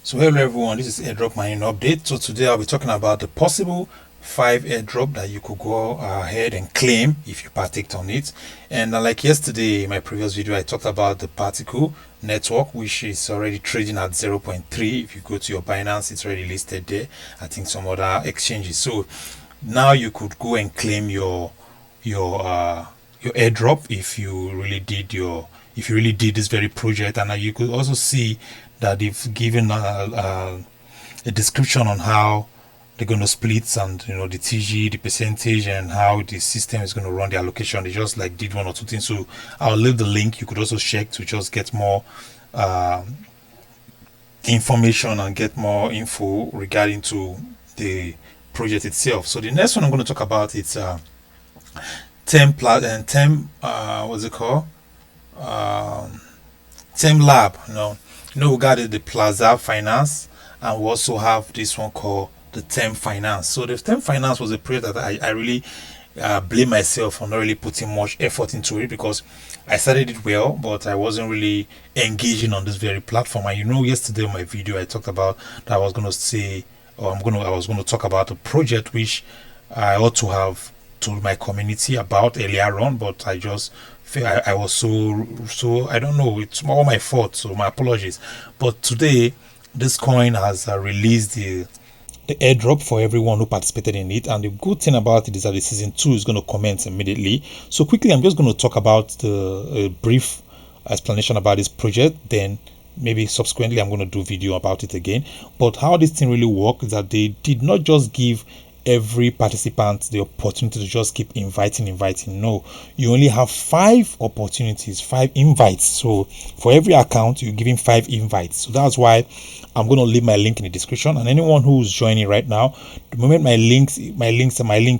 So hello everyone, this is Airdrop Mining Update. So today I'll be talking about the possible 5 airdrop that you could go ahead and claim if you partaked on it. And like yesterday in my previous video, I talked about the particle network, which is already trading at 0.3. If you go to your Binance, it's already listed there. I think some other exchanges. So now you could go and claim your airdrop if you really did this very project. And you could also see that they've given a description on how they're going to split, and the TG, the percentage, and how the system is going to run the allocation. They just like did one or two things. So I'll leave the link. You could also check to just get more information and get more info regarding to the project itself. So the next one I'm going to talk about is what's it called? Termlab. We got the Plaza Finance, and we also have this one called the Term Finance. So the Term Finance was a project that I really blame myself for not really putting much effort into it, because I started it well, but I wasn't really engaging on this very platform. And yesterday in my video I talked about that I was going to say, or I was going to talk about a project which I ought to have told my community about earlier on, but I just I was so I don't know, it's all my fault, so my apologies. But today this coin has released the airdrop for everyone who participated in it, and the good thing about it is that the season 2 is going to commence immediately. So quickly, I'm just going to talk about the brief explanation about this project, then maybe subsequently I'm going to do video about it again. But how this thing really works is that they did not just give every participant the opportunity to just keep inviting. No, you only have 5 opportunities, 5 invites. So for every account you're giving 5 invites. So that's why I'm going to leave my link in the description, and anyone who's joining right now, the moment my link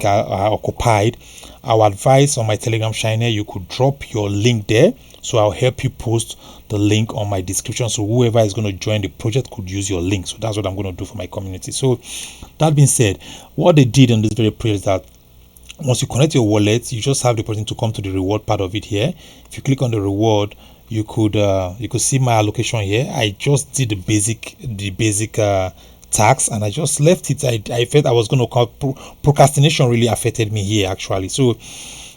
are occupied, I'll advise on my Telegram channel you could drop your link there, so I'll help you post the link on my description, so whoever is going to join the project could use your link. So that's what I'm going to do for my community. So that being said, what they did on this very project is that once you connect your wallet, you just have the opportunity to come to the reward part of it here. If you click on the reward, you could see my allocation here. I just did the basic tax, and I just left it. I felt I was going to call procrastination really affected me here actually. So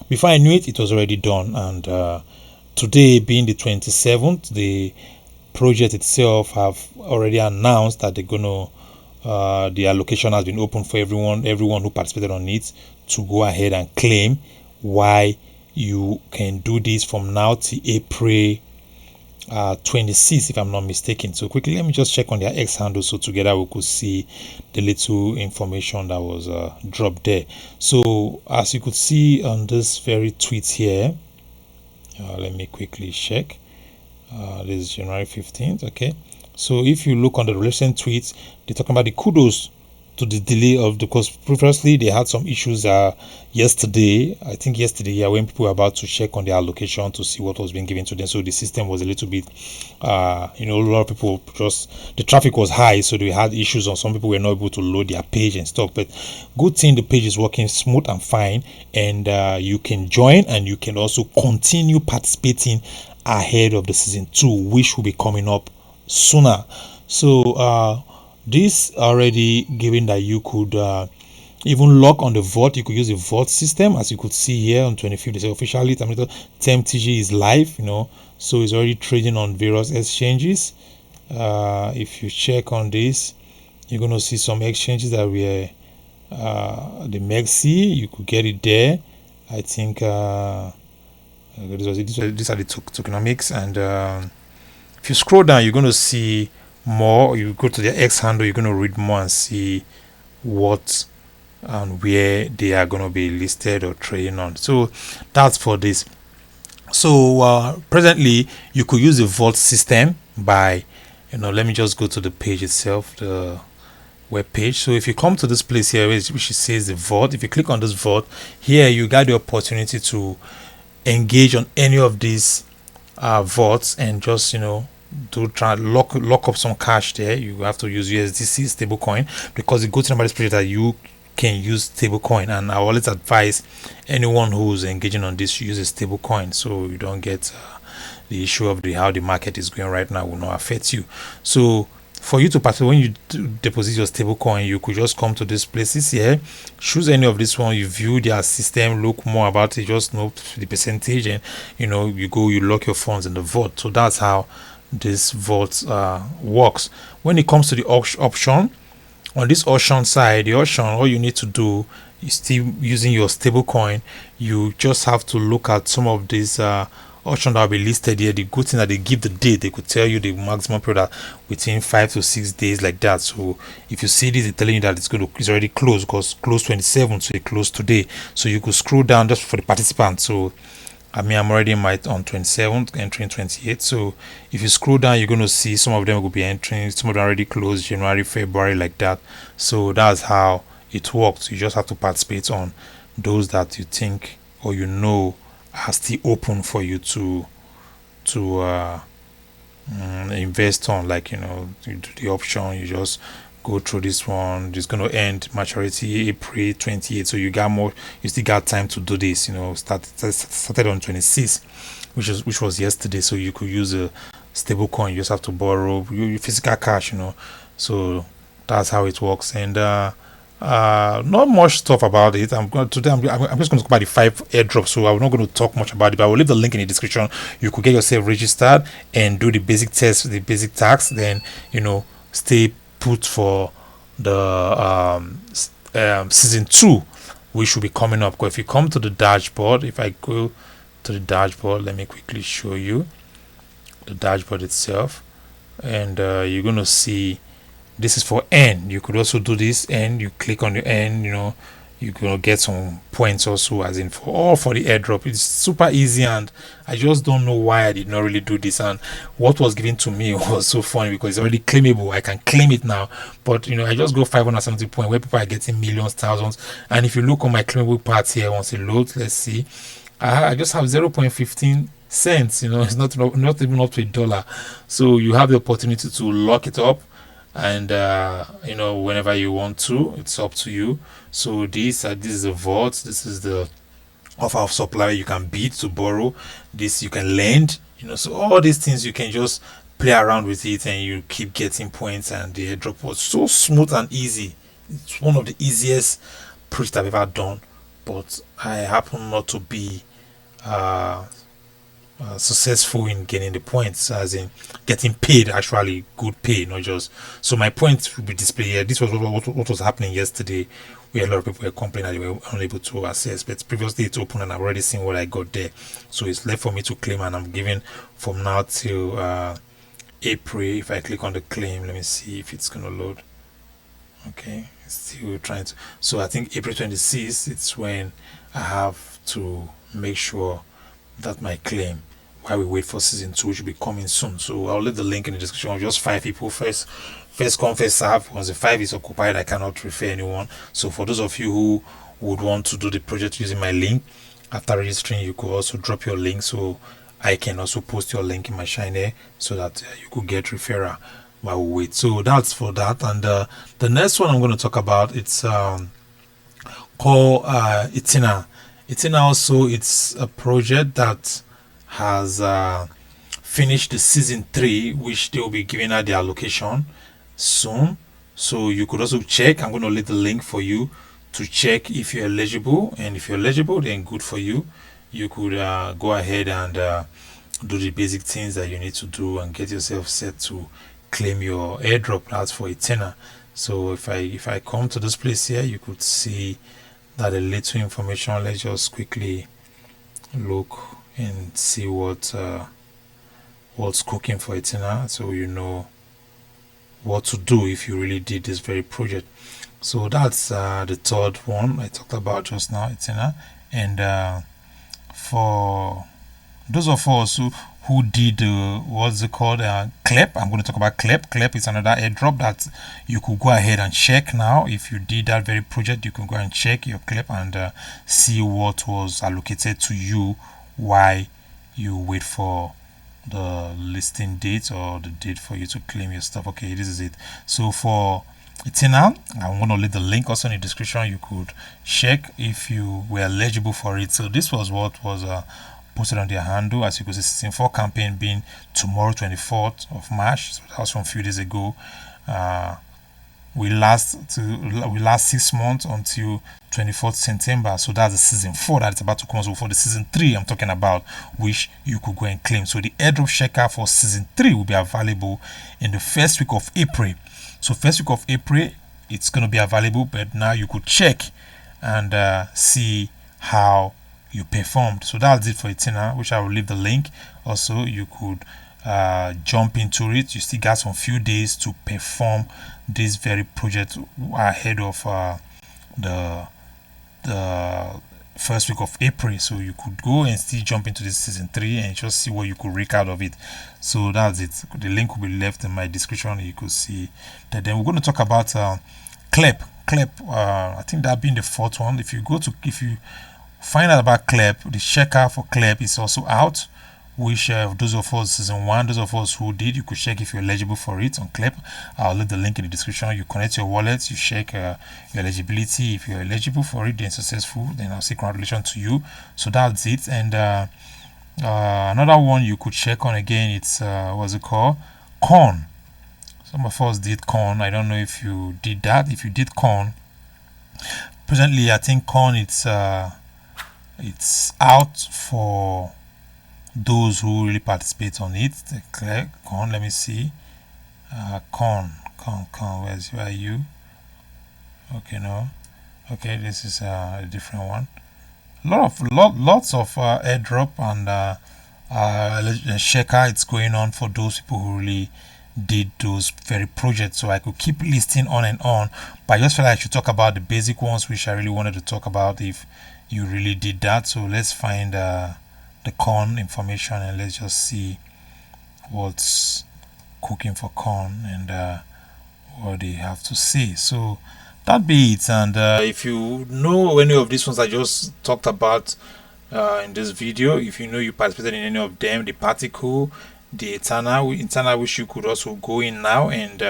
before I knew it, it was already done. And today being the 27th, the project itself have already announced that they're going to the allocation has been open for everyone who participated on it to go ahead and claim. Why you can do this from now to April 26th, if I'm not mistaken. So quickly, let me just check on their X handle, so together we could see the little information that was dropped there. So as you could see on this very tweet here, let me quickly check. This is January 15th. Okay, so if you look on the recent tweets, they're talking about the kudos to the delay of because previously they had some issues yesterday, when people were about to check on their allocation to see what was being given to them. So the system was a little bit a lot of people, just the traffic was high, so they had issues, and some people were not able to load their page and stuff. But good thing, the page is working smooth and fine, and you can join, and you can also continue participating ahead of the season 2, which will be coming up sooner. So this already given that you could even lock on the vote. You could use the vote system, as you could see here on 25th. They say officially Term TG is live, so it's already trading on various exchanges. If you check on this, you're going to see some exchanges that were the Mexi. You could get it there. I think these are the tokenomics, and if you scroll down, you're going to see more. You go to their X handle, you're going to read more and see what and where they are going to be listed or trading on. So that's for this. So presently you could use the vault system by let me just go to the page itself, the web page. So if you come to this place here which says the vault, if you click on this vault here, you got the opportunity to engage on any of these vaults and just to try to lock up some cash there. You have to use USDC stablecoin, because the good thing about this project is that you can use stablecoin, and I always advise anyone who's engaging on this to use a stablecoin, so you don't get the issue of how the market is going right now will not affect you. So for you to participate, when you deposit your stable coin, you could just come to these places here, choose any of this one, you view their system, look more about it, just know the percentage, and you go, you lock your funds in the vault. So that's how this vault works. When it comes to the option, on this auction side, the auction, all you need to do is, still using your stable coin, you just have to look at some of these auction that will be listed here. The good thing that they give the date, they could tell you the maximum period within 5 to 6 days, like that. So if you see this, they're telling you that it's already closed, because closed 27, so it closed today. So you could scroll down just for the participants. So I'm already on 27th, entering 28th. So if you scroll down, you're going to see some of them will be entering. Some of them already closed January, February, like that. So that's how it works. You just have to participate on those that you think or are still open for you to invest on. Like, you do the option, you just go through this one. It's going to end maturity April 28th, so you still got time to do this. Started on 26th, which was yesterday. So you could use a stable coin. You just have to borrow your physical cash. So that's how it works. And not much stuff about it. I'm just going to talk about the 5 airdrops, so I'm not going to talk much about it, but I will leave the link in the description. You could get yourself registered and do the basic test, the basic tasks, then stay put for the season 2, which will be coming up. Because if you come to the dashboard, if I go to the dashboard, let me quickly show you the dashboard itself, and you're going to see this is for N. You could also do this, and you click on the N, you're gonna get some points also, as in for the airdrop. It's super easy, and I just don't know why I did not really do this. And what was given to me was so funny, because it's already claimable. I can claim it now, but I just go 570 points, where people are getting millions, thousands. And if you look on my claimable parts here, once it loads, let's see, I just have 0.15 cents. It's not even up to $1. So you have the opportunity to lock it up, and whenever you want to, it's up to you. So this is the vault. This is the offer of supply. You can bid to borrow this, you can lend, so all these things you can just play around with it, and you keep getting points. And the airdrop was so smooth and easy. It's one of the easiest projects I've ever done, but I happen not to be successful in getting the points, as in getting paid, actually good pay, not just. So my points will be displayed here. This was what was happening yesterday, where a lot of people were complaining that they were unable to access, but previously it's open and I've already seen what I got there. So it's left for me to claim, and I'm giving from now till April. If I click on the claim, let me see if it's gonna load. Okay, it's still trying to. So I think April 26th, it's when I have to make sure that my claim, while we wait for season 2, which will be coming soon. So I'll leave the link in the description. Of just 5 people, first come, first serve. Once the 5 is occupied, I cannot refer anyone. So for those of you who would want to do the project using my link, after registering, you could also drop your link, so I can also post your link in my Shine, so that you could get referral while we wait. So that's for that. And the next one I'm going to talk about, it's called Ethena. Ethena also, it's a project that has finished the season 3, which they will be giving out their allocation soon. So you could also check. I'm going to leave the link for you to check if you're eligible, and if you're eligible, then good for you. You could go ahead and do the basic things that you need to do and get yourself set to claim your airdrop. That's for Ethena. So if I come to this place here, you could see that a little information. Let's just quickly look and see what's cooking for Ethena, so you know what to do if you really did this very project. So that's the third one I talked about just now, Ethena. And for those of us who did what's it called, CLEP, I'm going to talk about CLEP. CLEP is another airdrop that you could go ahead and check now. If you did that very project, you can go and check your CLEP and see what was allocated to you while you wait for the listing date, or the date for you to claim your stuff. Okay, this is it. So for Ethena, I'm going to leave the link also in the description. You could check if you were eligible for it. So this was what was posted on their handle. As you can see, season 4 campaign being tomorrow, 24th of March. So that was from a few days ago. will last 6 months until 24th September. So that's the season 4 that's about to come. So for the season 3 I'm talking about, which you could go and claim. So the Airdrop Checker for season 3 will be available in the first week of April. So first week of April it's going to be available, but now you could check and see how you performed. So that's it for Ethena, which I will leave the link. Also, you could jump into it. You still got some few days to perform this very project ahead of the first week of April. So you could go and still jump into this season 3 and just see what you could rake out of it. So that's it. The link will be left in my description. You could see that. Then we're going to talk about Clep. I think that being the 4th one. If you find out about Clep, the checker for Clep is also out, which those of us season 1, those of us who did, you could check if you're eligible for it on Clep. I'll leave the link in the description. You connect your wallet, you check your eligibility. If you're eligible for it, then successful, then I'll say congratulations to you. So that's it. And another one you could check on again, it's what's it called, Corn. Some of us did Corn. I don't know if you did that. If you did Corn, presently I think Corn it's out for those who really participate on it. Click Corn. Let me see. Corn. Where are you? Okay, no. Okay, this is a different one. Lots of airdrop and checker. It's going on for those people who really did those very projects. So I could keep listing on and on, but I just feel like I should talk about the basic ones, which I really wanted to talk about if you really did that. So let's find the Corn information and let's just see what's cooking for Corn and what they have to say. So that be it. And if you know any of these ones I just talked about in this video, if you know you participated in any of them, the particle, the Ethena, which you could also go in now and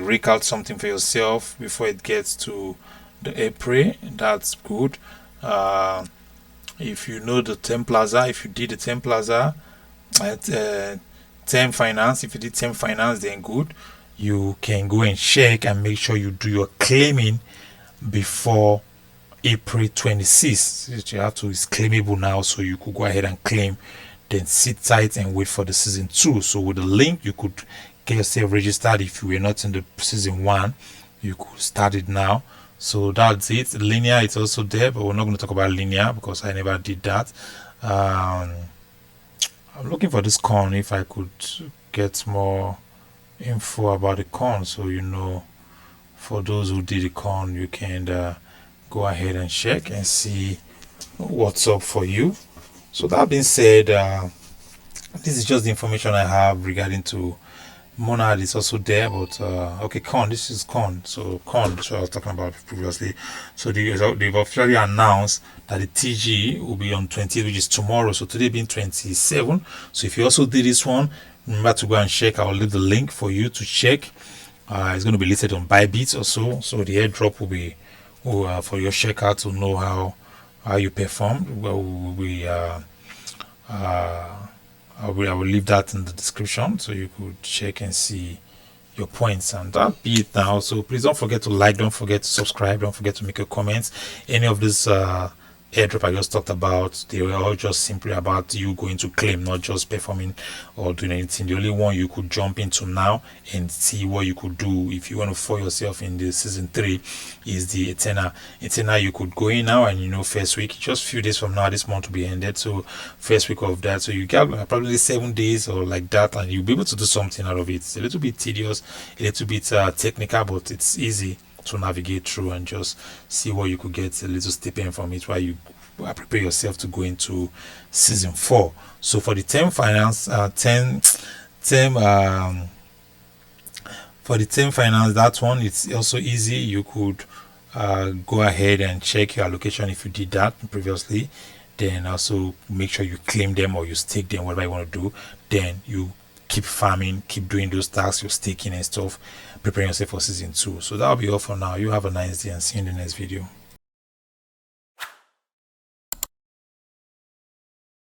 rake out something for yourself before it gets to the April. That's good. If you know the Term Plaza, if you did the Term Plaza at Term Finance, if you did Term Finance, then good. You can go and check and make sure you do your claiming before April 26th. You have to, it's claimable now, so you could go ahead and claim. Then sit tight and wait for the season 2. So with the link, you could get yourself registered. If you were not in the season 1, you could start it now. So that's it. Linear, it's also there, but we're not going to talk about linear because I never did that. I'm looking for this Corn, if I could get more info about the Corn. So you know, for those who did the Corn, you can go ahead and check and see what's up for you. So that being said, this is just the information I have regarding to Monad. Is also there, but okay, Corn, this is Corn. So Corn, which I was talking about previously. So they've officially announced that the TG will be on 20th, which is tomorrow. So today being 27. So if you also did this one, remember to go and check. I'll leave the link for you to check. It's going to be listed on Bybit also. So the airdrop will be for your checker to know how you performed. I will leave that in the description so you could check and see your points. And that be it now. So please don't forget to like, don't forget to subscribe, don't forget to make your comments. Any of this airdrop I just talked about, they were all just simply about you going to claim, not just performing or doing anything. The only one you could jump into now and see what you could do if you want to fall yourself in the season 3 is the Ethena. You could go in now, and you know, first week, just few days from now, this month will be ended, so first week of that, so you get probably 7 days or like that, and you'll be able to do something out of it. It's a little bit tedious, a little bit technical, but it's easy to navigate through and just see what you could get a little stipend from it while you prepare yourself to go into season 4. So for the term finance, for the term finance, that one, it's also easy. You could go ahead and check your allocation if you did that previously, then also make sure you claim them or you stake them, whatever you want to do. Then you keep farming, keep doing those tasks, your staking and stuff, preparing yourself for season 2. So that'll be all for now. You have a nice day and see you in the next video.